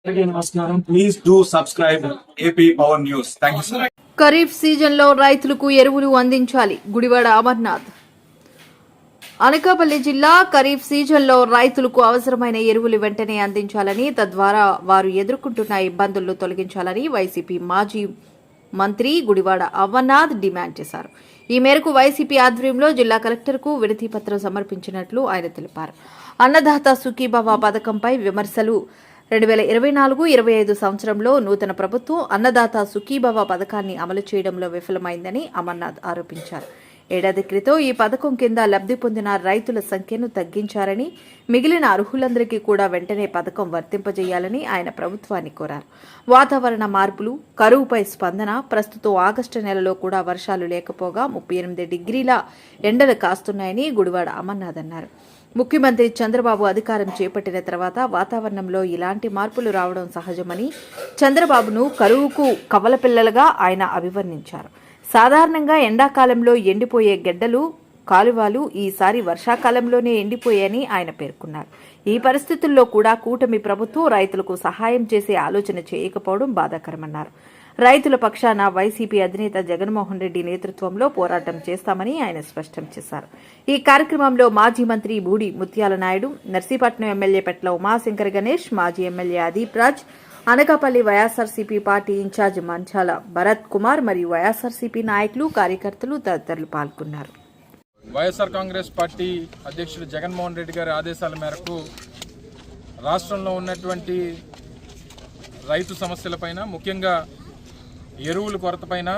నమస్కారం. Please do subscribe AP power news. Thank you so much. Kharif సీజన్లో రైతులకు ఎరువులు అందించాలి. గుడివాడ అమర్నాథ్. అనకాపల్లి జిల్లా ఖరీఫ్ సీజన్లో రైతులకు అవసరమైన ఎరువులు వెంటనే అందించాలని, తద్వారా వారు ఎదుర్కొంటున్న ఇబ్బందులను తొలగించాలని వైసీపీ మాజీ మంత్రి గుడివాడ అమర్నాథ్ డిమాండ్ చేశారు. ఈ మేరకు వైసీపీ ఆధ్వర్యంలో జిల్లా కలెక్టర్కు వినతి పత్రం సమర్పించినట్లు ఆయన తెలిపారు. అన్నదాత సుఖీభవ పథకంపై విమర్శలు. 2024-25 సంవత్సరంలో నూతన ప్రభుత్వం అన్నదాత సుఖీభవ పథకాన్ని అమలు చేయడంలో విఫలమైందని అమర్నాథ్ ఆరోపించారు. ఏడాది క్రితం ఈ పథకం కింద లబ్ధి పొందిన రైతుల సంఖ్యను తగ్గించారని, మిగిలిన అర్హులందరికీ కూడా వెంటనే పథకం వర్తింపజేయాలని ఆయన ప్రభుత్వాన్ని కోరారు. వాతావరణ మార్పులు, కరువుపై స్పందన. ప్రస్తుతం ఆగస్టు నెలలో కూడా వర్షాలు లేకపోగా 38 డిగ్రీల ఎండలు కాస్తున్నాయని గుడివాడ అమర్నాథ్ అన్నారు. ముఖ్యమంత్రి చంద్రబాబు అధికారం చేపట్టిన తర్వాత వాతావరణంలో ఇలాంటి మార్పులు రావడం సహజమని, చంద్రబాబును కరువుకు కవలపిల్లలుగా ఆయన అభివర్ణించారు. సాధారణంగా ఎండాకాలంలో ఎండిపోయే గెడ్డలు, కాలువలు ఈసారి వర్షాకాలంలోనే ఎండిపోయాయని ఆయన పేర్కొన్నారు. ఈ పరిస్థితుల్లో కూడా కూటమి ప్రభుత్వం రైతులకు సహాయం చేసే ఆలోచన చేయకపోవడం బాధాకరమన్నారు. రైతుల పక్షాన వైసీపీ అధినేత జగన్మోహన్ రెడ్డి నేతృత్వంలో పోరాటం చేస్తామని ఆయన స్పష్టం చేశారు. ఈ కార్యక్రమంలో మాజీ మంత్రి బూడి ముత్యాల నాయుడు, నర్సీపట్నం ఎమ్మెల్యే పెట్ల ఉమాశంకర్ గణేష్, మాజీ MLA Adeep Raj, Anakapalli YSRCP party in-charge Manchala Bharat Kumar మరియు వైఎస్ఆర్సీపీ నాయకులు, కార్యకర్తలు తదితరులు పాల్గొన్నారు. వైఎస్ఆర్ కాంగ్రెస్ పార్టీ అధ్యక్షుడు జగన్మోహన్ రెడ్డి గారి ఆదేశాల మేరకు రాష్ట్రంలో ఉన్నటువంటి రైతు సమస్యలపైన, ముఖ్యంగా ఎరువుల కొరతపైన,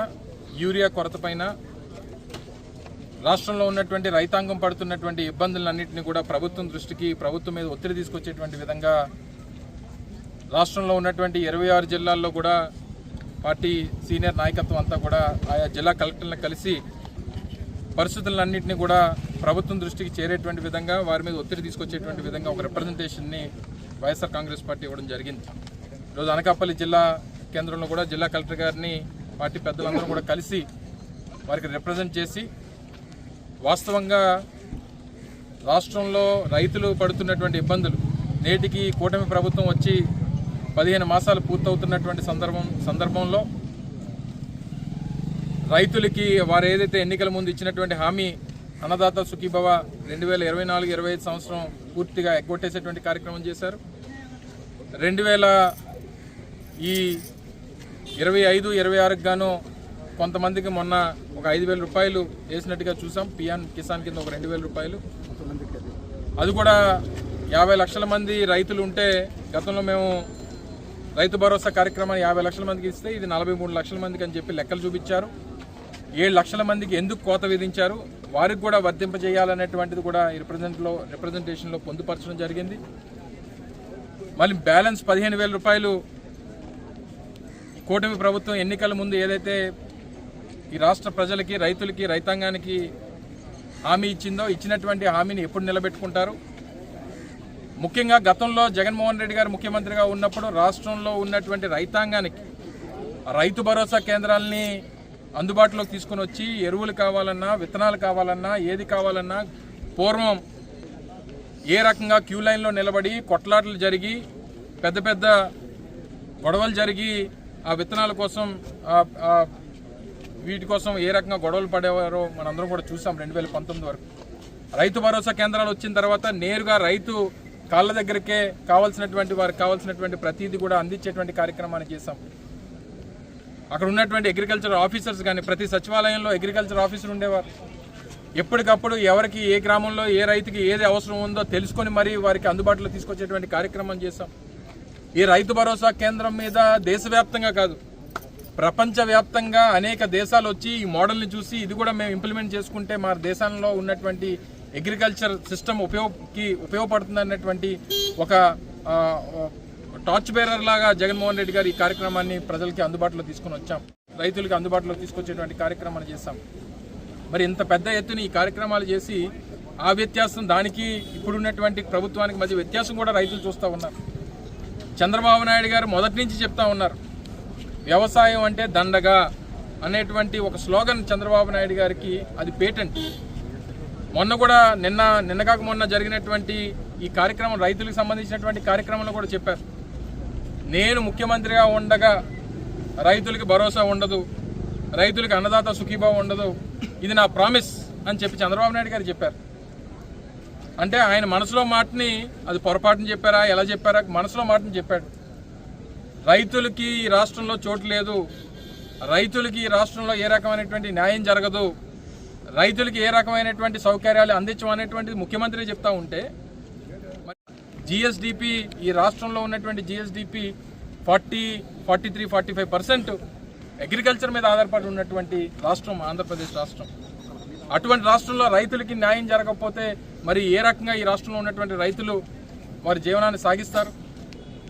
యూరియా కొరతపైన, రాష్ట్రంలో ఉన్నటువంటి రైతాంగం పడుతున్నటువంటి ఇబ్బందులన్నింటినీ కూడా ప్రభుత్వం దృష్టికి, ప్రభుత్వం మీద ఒత్తిడి తీసుకొచ్చేటువంటి విధంగా రాష్ట్రంలో ఉన్నటువంటి 26 జిల్లాల్లో కూడా పార్టీ సీనియర్ నాయకత్వం అంతా కూడా ఆయా జిల్లా కలెక్టర్లను కలిసి పరిస్థితులన్నింటినీ కూడా ప్రభుత్వం దృష్టికి చేరేటువంటి విధంగా, వారి మీద ఒత్తిడి తీసుకొచ్చేటువంటి విధంగా ఒక రిప్రజెంటేషన్ని వైఎస్ఆర్ కాంగ్రెస్ పార్టీ ఇవ్వడం జరిగింది. ఈరోజు అనకాపల్లి జిల్లా కేంద్రంలో కూడా జిల్లా కలెక్టర్ గారిని పార్టీ పెద్దలందరూ కూడా కలిసి వారికి రిప్రజెంట్ చేసి, వాస్తవంగా రాష్ట్రంలో రైతులు పడుతున్నటువంటి ఇబ్బందులు, నేటికి కూటమి ప్రభుత్వం వచ్చి 15 మాసాలు పూర్తవుతున్నటువంటి సందర్భంలో రైతులకి వారు ఏదైతే ఎన్నికల ముందు ఇచ్చినటువంటి హామీ అన్నదాత సుఖీభవ 2024-25 సంవత్సరం పూర్తిగా ఎగ్గొట్టేసేటువంటి కార్యక్రమం చేశారు. 2025-26 గాను కొంతమందికి మొన్న ఒక 5,000 రూపాయలు వేసినట్టుగా చూసాం. పిఎం కిసాన్ కింద ఒక 2,000 రూపాయలు, అది కూడా 50 లక్షల మంది రైతులు ఉంటే, గతంలో మేము రైతు భరోసా కార్యక్రమాన్ని 50 లక్షల మందికి ఇస్తే ఇది 43 లక్షల మందికి అని చెప్పి లెక్కలు చూపించారు. 7 లక్షల మందికి ఎందుకు కోత విధించారు, వారికి కూడా వర్తింపజేయాలనేటువంటిది కూడా ఈ రిప్రజెంటేషన్లో పొందుపరచడం జరిగింది. మళ్ళీ బ్యాలెన్స్ 15,000 రూపాయలు కూటమి ప్రభుత్వం ఎన్నికల ముందు ఏదైతే ఈ రాష్ట్ర ప్రజలకి, రైతులకి, రైతాంగానికి హామీ ఇచ్చిందో, ఇచ్చినటువంటి హామీని ఎప్పుడు నిలబెట్టుకుంటారు? ముఖ్యంగా గతంలో జగన్మోహన్ రెడ్డి గారు ముఖ్యమంత్రిగా ఉన్నప్పుడు రాష్ట్రంలో ఉన్నటువంటి రైతాంగానికి రైతు భరోసా కేంద్రాలని అందుబాటులోకి తీసుకుని వచ్చి, ఎరువులు కావాలన్నా, విత్తనాలు కావాలన్నా, ఏది కావాలన్నా పూర్వం ఏ రకంగా క్యూ లైన్లో నిలబడి కొట్లాటలు జరిగి, పెద్ద పెద్ద గొడవలు జరిగి, ఆ విత్తనాల కోసం, వీటి కోసం ఏ రకంగా గొడవలు పడేవారో మనందరం కూడా చూసాం 2019 వరకు. రైతు భరోసా కేంద్రాలు వచ్చిన తర్వాత నేరుగా రైతు కాళ్ళ దగ్గరికే కావాల్సినటువంటి వారికి కావాల్సినటువంటి ప్రతిదీ కూడా అందించేటువంటి కార్యక్రమాన్ని చేశాం. అక్కడ ఉన్నటువంటి అగ్రికల్చర్ ఆఫీసర్స్ కానీ, ప్రతి సచివాలయంలో అగ్రికల్చర్ ఆఫీసర్ ఉండేవారు. ఎప్పటికప్పుడు ఎవరికి, ఏ గ్రామంలో ఏ రైతుకి ఏది అవసరం ఉందో తెలుసుకొని మరీ వారికి అందుబాటులో తీసుకొచ్చేటువంటి కార్యక్రమం చేశాం. ఈ రైతు భరోసా కేంద్రం మీద దేశవ్యాప్తంగా కాదు, ప్రపంచవ్యాప్తంగా అనేక దేశాలు వచ్చి ఈ మోడల్ని చూసి, ఇది కూడా మేము ఇంప్లిమెంట్ చేసుకుంటే మా దేశంలో ఉన్నటువంటి అగ్రికల్చర్ సిస్టమ్ ఉపయోగపడుతుంది అన్నటువంటి ఒక టార్చ్ బేరర్ లాగా జగన్మోహన్ రెడ్డి గారు ఈ కార్యక్రమాన్ని ప్రజలకి అందుబాటులో తీసుకుని వచ్చాం. రైతులకి అందుబాటులో తీసుకొచ్చేటువంటి కార్యక్రమాన్ని చేశాం. మరి ఇంత పెద్ద ఎత్తున ఈ కార్యక్రమాలు చేసి ఆ వ్యత్యాసం, దానికి ఇప్పుడున్నటువంటి ప్రభుత్వానికి మధ్య వ్యత్యాసం కూడా రైతులు చూస్తూ ఉన్నారు. చంద్రబాబు నాయుడు గారు మొదటి నుంచి చెప్తా ఉన్నారు, వ్యవసాయం అంటే దండగా అనేటువంటి ఒక స్లోగన్ చంద్రబాబు నాయుడు గారికి అది పేటెంట్. మొన్న కూడా నిన్న కాక మొన్న జరిగినటువంటి ఈ కార్యక్రమం, రైతులకు సంబంధించినటువంటి కార్యక్రమంలో కూడా చెప్పారు, నేను ముఖ్యమంత్రిగా ఉండగా రైతులకి భరోసా ఉండదు, రైతులకి అన్నదాత సుఖీభావం ఉండదు, ఇది నా ప్రామిస్ అని చెప్పి చంద్రబాబు నాయుడు గారు చెప్పారు. అంటే ఆయన మనసులో మాటని అది పొరపాటుని చెప్పారా, ఎలా చెప్పారా, మనసులో మాటని చెప్పాడు. రైతులకి ఈ రాష్ట్రంలో చోటు లేదు, రైతులకి ఈ రాష్ట్రంలో ఏ రకమైనటువంటి న్యాయం జరగదు, రైతులకి ఏ రకమైనటువంటి సౌకర్యాలు అందించమనేటువంటిది ముఖ్యమంత్రి చెప్తా ఉంటే, జిఎస్డిపి ఈ రాష్ట్రంలో ఉన్నటువంటి జిఎస్డిపి 43-45% అగ్రికల్చర్ మీద ఆధారపడి ఉన్నటువంటి రాష్ట్రం ఆంధ్రప్రదేశ్ రాష్ట్రం. అటువంటి రాష్ట్రంలో రైతులకి న్యాయం జరగకపోతే మరి ఏ రకంగా ఈ రాష్ట్రంలో ఉన్నటువంటి రైతులు వారి జీవనాన్ని సాగిస్తారు?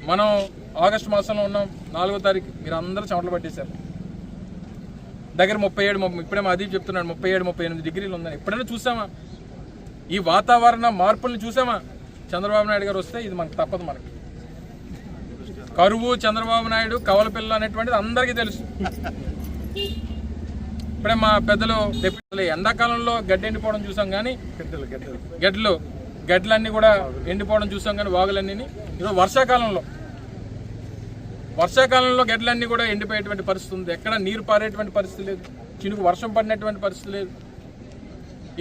మనం ఆగస్టు మాసంలో ఉన్నాం, 4వ తారీఖు, మీరు అందరూ చెమటలు పట్టేశారు. దగ్గర 37, ఇప్పుడే మా అదీప్ చెప్తున్నాడు 37-38 డిగ్రీలు ఉందని. ఎప్పుడైనా చూసామా ఈ వాతావరణ మార్పుల్ని? చూసామా? చంద్రబాబు నాయుడు గారు వస్తే ఇది మనకు తప్పదు. మనకి కరువు, చంద్రబాబు నాయుడు, కవల పిల్ల అనేటువంటిది అందరికీ తెలుసు. ఇప్పుడే మా పెద్దలు ఎండాకాలంలో గడ్డి ఎండిపోవడం చూసాం, కానీ గడ్డలన్నీ కూడా ఎండిపోవడం చూసాం, కానీ వాగులన్నీ. ఈరోజు వర్షాకాలంలో గడ్డలన్నీ కూడా ఎండిపోయేటువంటి పరిస్థితి ఉంది. ఎక్కడ నీరు పారేటువంటి పరిస్థితి లేదు, చినుకు వర్షం పడినటువంటి పరిస్థితి లేదు.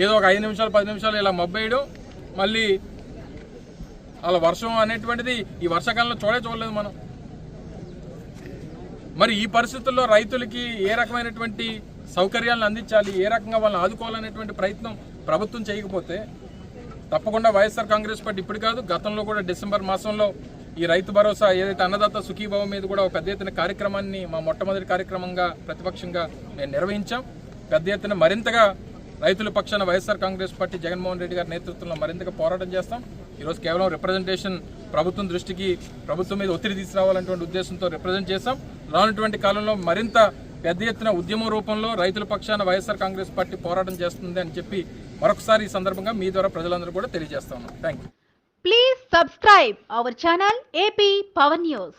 ఏదో ఒక 5 నిమిషాలు 10 నిమిషాలు ఇలా మబ్బేయడం, మళ్ళీ అలా వర్షం అనేటువంటిది ఈ వర్షాకాలంలో చూడలేదు మనం. మరి ఈ పరిస్థితుల్లో రైతులకి ఏ రకమైనటువంటి సౌకర్యాలను అందించాలి, ఏ రకంగా వాళ్ళని ఆదుకోవాలనేటువంటి ప్రయత్నం ప్రభుత్వం చేయకపోతే తప్పకుండా వైఎస్ఆర్ కాంగ్రెస్ పార్టీ ఇప్పుడు కాదు, గతంలో కూడా డిసెంబర్ మాసంలో ఈ రైతు భరోసా ఏదైతే అన్నదాత సుఖీభావం మీద కూడా ఒక పెద్ద ఎత్తున కార్యక్రమాన్ని మా మొట్టమొదటి కార్యక్రమంగా ప్రతిపక్షంగా మేము నిర్వహించాం. పెద్ద ఎత్తున మరింతగా రైతుల పక్షాన వైఎస్ఆర్ కాంగ్రెస్ పార్టీ జగన్మోహన్ రెడ్డి గారి నేతృత్వంలో మరింతగా పోరాటం చేస్తాం. ఈరోజు కేవలం రిప్రజెంటేషన్ ప్రభుత్వం దృష్టికి, ప్రభుత్వం మీద ఒత్తిడి తీసుకురావాలనేటువంటి ఉద్దేశంతో రిప్రజెంట్ చేస్తాం. రానున్నటువంటి కాలంలో మరింత పెద్ద ఎత్తున ఉద్యమ రూపంలో రైతుల పక్షాన వైఎస్ఆర్ కాంగ్రెస్ పార్టీ పోరాటం చేస్తుంది అని చెప్పి మరొకసారి ఈ సందర్భంగా మీ ద్వారా ప్రజలందరూ కూడా తెలియజేస్తా ఉన్నాం. Thank you. Please subscribe our channel AP Power News.